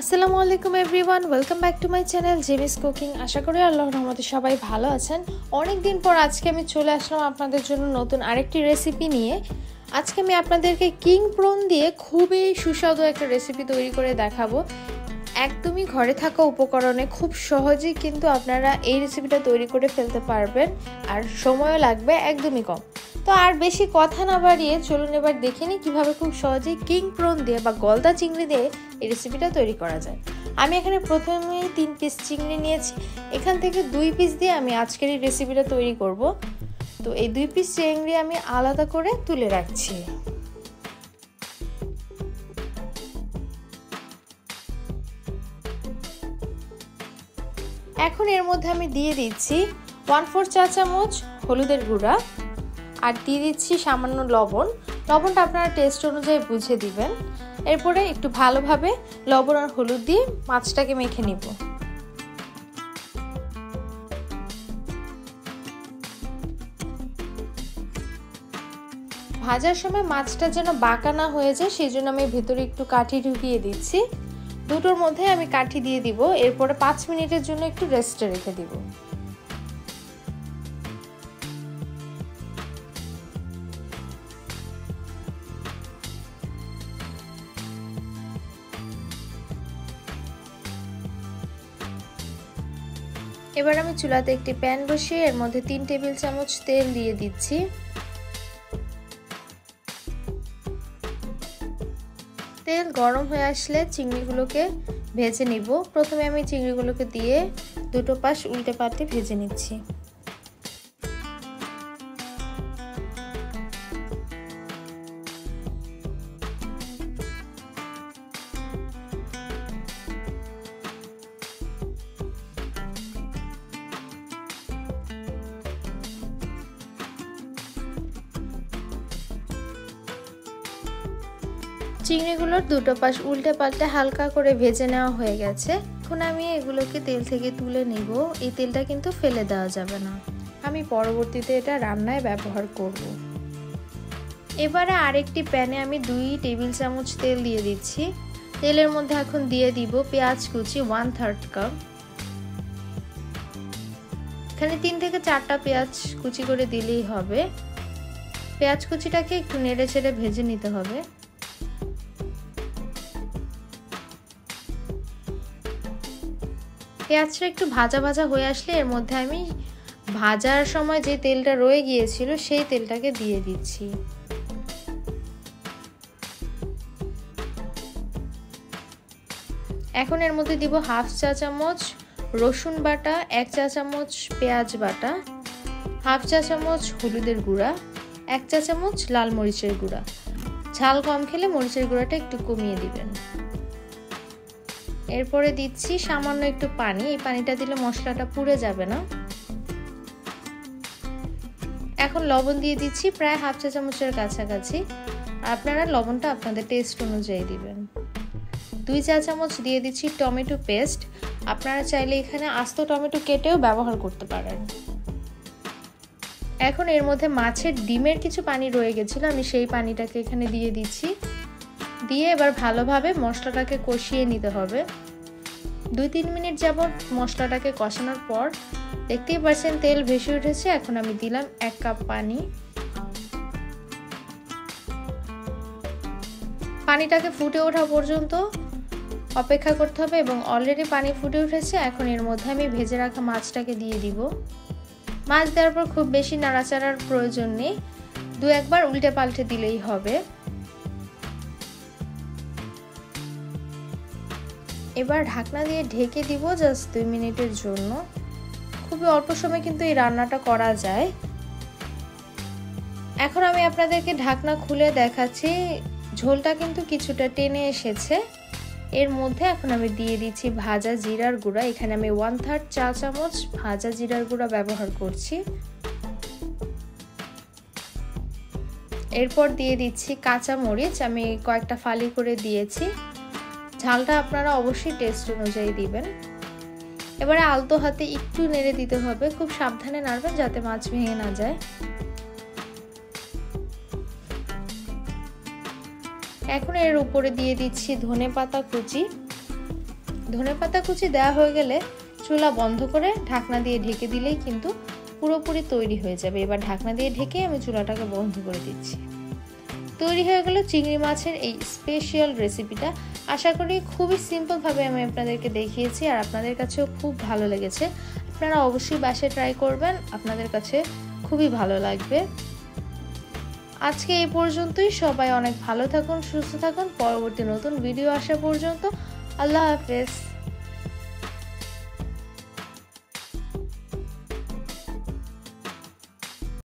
আসসালামু আলাইকুম everyone, welcome back to my channel Jemis cooking. আশা করি আল্লাহর রহমতে সবাই ভালো আছেন। অনেক দিন পর আজকে আমি চলে আসলাম আপনাদের জন্য নতুন আরেকটি রেসিপি নিয়ে। আজকে আমি আপনাদেরকে কিং প্রন দিয়ে খুবই সুস্বাদু একটা রেসিপি তৈরি করে দেখাবো। একদমই ঘরে থাকা উপকরণে খুব সহজেই কিন্তু আপনারা এই রেসিপিটা তৈরি করে ফেলতে পারবেন, আর সময়ও লাগবে একদমই কম। তো আর বেশি কথা না বাড়িয়ে চলুন এবার দেখে নিই কীভাবে খুব সহজেই কিং প্রন দিয়ে বা গলদা চিংড়ি দিয়ে এই রেসিপিটা তৈরি করা যায়। আমি এখানে প্রথমেই 3 পিস চিংড়ি নিয়েছি। এখান থেকে 2 পিস দিয়ে আমি আজকের এই রেসিপিটা তৈরি করব। তো এই 2 পিস চিংড়ি আমি আলাদা করে তুলে রাখছি। এখন এর মধ্যে আমি দিয়ে দিচ্ছি 1/4 চা চামচ হলুদের গুঁড়া, আর দিয়ে দিচ্ছি সামান্য লবণ। লবণটা আপনারা টেস্ট অনুযায়ী বুঝে দিবেন। এরপরে একটু ভালোভাবে লবণ আর হলুদ দিয়ে মাছটাকে মেখে নিব। ভাজার সময় মাছটা যেন বাঁকা না হয়ে যায়, সেই জন্য আমি ভেতরে একটু কাঠি ঢুকিয়ে দিচ্ছি। দুটোর মধ্যে আমি কাঠি দিয়ে দিব। এরপরে 5 মিনিটের জন্য একটু রেস্টে রেখে দিব। এবার আমি চুলাতে একটি প্যান বসিয়ে এর মধ্যে 3 টেবিল চামচ তেল দিয়ে দিচ্ছি। তেল গরম হয়ে আসলে চিংড়িগুলোকে ভেজে নিব। প্রথমে আমি চিংড়িগুলোকে দিয়ে দুটো পাশ উল্টে পাল্টে ভেজে নিচ্ছি। চিংড়িগুলোর দুটো পাশ উল্টে পাল্টে হালকা করে ভেজে নেওয়া হয়ে গেছে। এখন আমি এগুলোকে তেল থেকে তুলে নিব। এই তেলটা কিন্তু ফেলে দেওয়া যাবে না, আমি পরবর্তীতে এটা রান্নায় ব্যবহার করব। এবারে আরেকটি প্যানে আমি 2 টেবিল চামচ তেল দিয়ে দিচ্ছি। তেলের মধ্যে এখন দিয়ে দিব পেঁয়াজ কুচি 1/3 কাপ। এখানে 3 থেকে 4টা পেঁয়াজ কুচি করে দিলেই হবে। পেঁয়াজ কুচিটাকে একটু নেড়ে চেড়ে ভেজে নিতে হবে। পেঁয়াজটা একটু ভাজা ভাজা হয়ে আসলে এর মধ্যে আমি ভাজার সময় যে তেলটা রয়ে গিয়েছিল সেই তেলটাকে দিয়ে দিচ্ছি। এখন এর মধ্যে দিব 1/2 চা চামচ রসুন বাটা, 1 চা চামচ পেঁয়াজ বাটা, 1/2 চা চামচ হলুদের গুঁড়া, 1 চা চামচ লাল মরিচের গুঁড়া। ঝাল কম খেলে মরিচের গুঁড়াটা একটু কমিয়ে দিবেন। এরপরে দিচ্ছি সামান্য একটু পানি। এই পানিটা দিলে মশলাটা পুড়ে যাবে না। এখন লবণ দিয়ে দিচ্ছি প্রায় 1/2 চা চামচের কাছাকাছি। আপনারা লবণটা আপনাদের টেস্ট অনুযায়ী দিবেন। 2 চা চামচ দিয়ে দিচ্ছি টমেটো পেস্ট। আপনারা চাইলে এখানে আস্ত টমেটো কেটেও ব্যবহার করতে পারেন। এখন এর মধ্যে মাছের ডিমের কিছু পানি রয়ে গেছিল, আমি সেই পানিটাকে এখানে দিয়ে দিচ্ছি। দিয়ে এবার ভালোভাবে মশলাটাকে কষিয়ে নিতে হবে। 2-3 মিনিট যাবত মশলাটাকে কষানোর পর দেখতেই পাচ্ছেন তেল ভেসে উঠেছে। এখন আমি দিলাম 1 কাপ পানি। পানিটাকে ফুটে ওঠা পর্যন্ত অপেক্ষা করতে হবে এবং অলরেডি পানি ফুটে উঠেছে। এখন এর মধ্যে আমি ভেজে রাখা মাছটাকে দিয়ে দিব। মাছ দেওয়ার পর খুব বেশি নাড়াচাড়ার প্রয়োজন নেই, 2-1 বার উল্টে পাল্টে দিলেই হবে। এবার ঢাকনা দিয়ে ঢেকে দিব জাস্ট 2 মিনিটের জন্য। খুবই অল্প সময় কিন্তু এই রান্নাটা করা যায়। এখন আমি আপনাদেরকে ঢাকনা খুলে দেখাচ্ছি, ঝোলটা কিন্তু কিছুটা টেনে এসেছে। এর মধ্যে এখন আমি দিয়ে দিচ্ছি ভাজা জিরার গুঁড়া। এখানে আমি 1/3 চা চামচ ভাজা জিরার গুঁড়া ব্যবহার করছি। এরপর দিয়ে দিচ্ছি কাঁচা মরিচ, আমি কয়েকটা ফালি করে দিয়েছি। ঝালটা আপনারা অবশ্যই টেস্ট অনুযায়ী দিবেন। এবারে আলতো হাতে একটু নেড়ে দিতে হবে, খুব সাবধানে নাড়বেন যাতে মাছ ভেঙে না যায়। এখন এর উপরে দিয়ে দিচ্ছি ধনেপাতা কুচি। ধনেপাতা কুচি দেওয়া হয়ে গেলে চুলা বন্ধ করে ঢাকনা দিয়ে ঢেকে দিলেই কিন্তু পুরোপুরি তৈরি হয়ে যাবে। এবার ঢাকনা দিয়ে ঢেকে আমি চুলাটাকে বন্ধ করে দিচ্ছি। তৈরি হয়ে গেল চিংড়ি মাছের এই স্পেশাল রেসিপিটা। আশা করি খুবই সিম্পলভাবে আমি আপনাদেরকে দেখিয়েছি আর আপনাদের কাছেও খুব ভালো লেগেছে। আপনারা অবশ্যই বাসায় ট্রাই করবেন, আপনাদের কাছে খুবই ভালো লাগবে। আজকে এই পর্যন্তই। সবাই অনেক ভালো থাকুন, সুস্থ থাকুন। পরবর্তী নতুন ভিডিও আসা পর্যন্ত আল্লাহ হাফেজ।